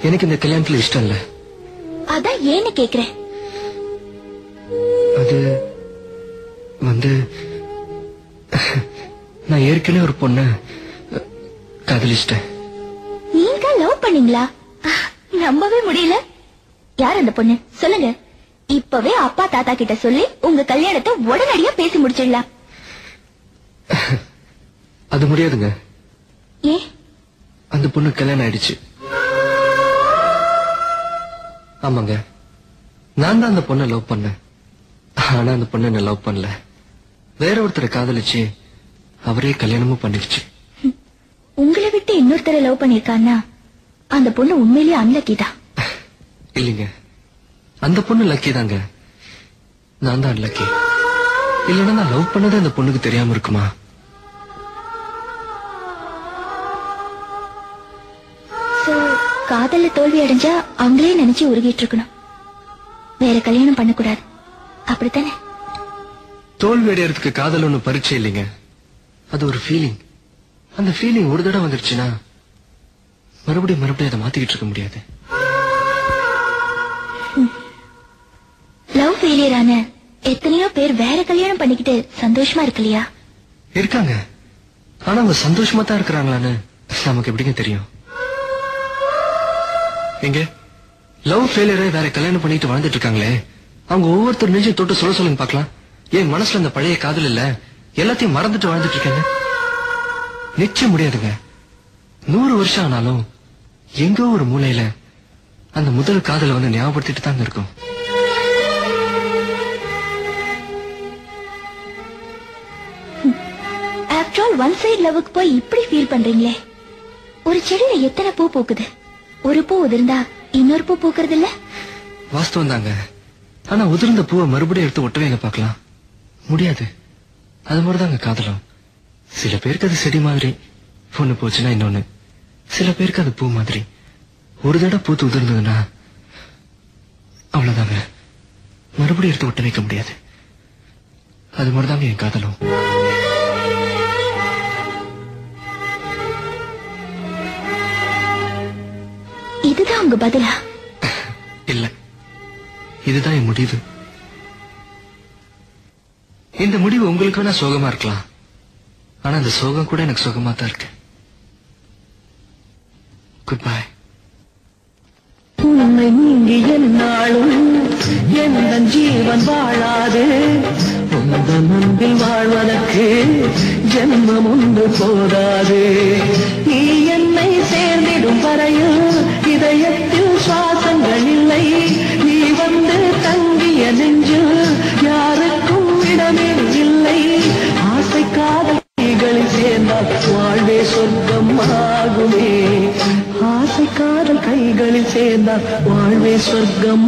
எனக்கு இந்த கல்யாணத்துல இஷ்டம் இல்ல. அதான் ஏன்னு கேக்குறேன். அது வந்து நான் ஏற்கனவே ஒரு பொண்ண காதலிச்சிட்டேன். நீங்க லவ் பண்ணீங்களா? நம்பவே முடியல. யார் அந்த பொண்ணு சொல்லுங்க. இப்பவே அப்பா தாத்தா கிட்ட சொல்லி உங்க கல்யாணத்தை உடனடியா பேசி முடிச்சிடலாம். அது முடியாதுங்க. ஏ? அந்த பொண்ணு கல்யாணம் ஆயிடுச்சு. ஆமாங்க, நான் தான் அந்த பொண்ணை லவ் பண்ணேன். ஆனா அந்த பொண்ணு என்ன லவ் பண்ணல. வேற ஒருத்தரை காதலிச்சு அவரே கல்யாணமும் பண்ணிடுச்சு. உங்களை விட்டு இன்னொருத்தரை லவ் பண்ணிருக்கான்னா அந்த பொண்ணு உண்மையிலேயே அன்லக்கி தான். இல்லீங்க, அந்த பொண்ணு லக்கி தாங்க. நான் தான் அன்லக்கி. இல்லன்னா நான் லவ் பண்ணது அந்த பொண்ணுக்கு தெரியாம இருக்குமா? காதல்ல தோல்வி அடைஞ்சா அவங்களே நினைச்சு உருகிட்டு இருக்கணும். வேற கல்யாணம் பண்ணக்கூடாது, அப்படித்தானே? தோல்வி அடையறதுக்கு காதல் ஒண்ணு பரீட்சை இல்லைங்க. அது ஒரு ஃபீலிங். அந்த ஃபீலிங் ஒரு தடவை வந்துருச்சுன்னா மறுபடியும் அதை மாத்திக்கிட்டு இருக்க முடியாது. லவ் ஃபெயிலியர் ஆன எத்தனையோ பேர் வேற கல்யாணம் பண்ணிக்கிட்டு சந்தோஷமா இருக்கலையா? இருக்காங்க. ஆனா அவங்க சந்தோஷமா தான் இருக்கிறாங்களான்னு நமக்கு எப்படிங்க தெரியும்? எங்க லவ் ஃபெயிலியரை வேற கல்யாணம் பண்ணிட்டு வாழ்ந்துட்டு இருக்காங்களே, அவங்க ஒவ்வொருத்தர் நெஞ்சு தொட்டு சொல்லுங்க பாக்கலாம். என் மனசுல அந்த பழைய காதல் இல்ல, எல்லாத்தையும் மறந்துட்டு வாழ்ந்துட்டு இருக்காங்க. நிச்சயம் முடியாதுங்க. 100 வருஷம் ஆனாலும் எங்கோ ஒரு மூலையில அந்த முதல் காதலை வந்து ஞாபகப்படுத்திட்டு தாங்க இருக்கும். ஆஃப்டர் ஆல் ஒன் சைடு லவ்வுக்கு போய் இப்படி ஃபீல் பண்றீங்களே. ஒரு செடியில எத்தனை பூ பூக்குது, ஒரு பூ உதிர்ந்தா இன்னொரு பூ பூக்குறது இல்ல? வாஸ்தவம் தாங்க. ஆனா உதிர்ந்த பூவை மறுபடியும் எடுத்து ஒட்டவே பார்க்கலாம் முடியாது. அது மாதிரிதாங்க காதலும். சில பேருக்கு அது செடி மாதிரி, பொண்ணு போச்சுன்னா இன்னொன்னு. சில பேருக்கு அது பூ மாதிரி. ஒரு தடவை பூத்து உதிர்ந்ததுன்னா அவ்வளவுதாங்க, மறுபடியும் எடுத்து ஒட்ட வைக்க முடியாது. அது மாதிரிதாங்க என் காதலும். இதுதான் உங்க பதிலா? இல்ல, இதுதான் என் முடிவு. இந்த முடிவு உங்களுக்கு வேணா சோகமா இருக்கலாம், ஆனா அந்த சோகம் கூட எனக்கு சோகமா தான் இருக்கு. Good bye. உன்னை நீங்கி என்னாலும் எந்த ஜீவன் வாழாது. உந்த அன்பில் வாழ்வதற்கு ஜென்மம் ஒன்று போதாது. நீ என்னை சேர்ந்திடும் வரையில் இதயத்தில் சுவாசங்கள் இல்லை. நீ வந்து தங்கிய நெஞ்சில் யாருக்கும் இடமே இல்லை. ஆசை காதல் கைகளில் சேர்ந்தால் வாழ்வே சொர்க்கம் ஆகுமே. ஆசை காதல் கைகளில் சேர்ந்தால் வாழ்வே சொர்க்கம்.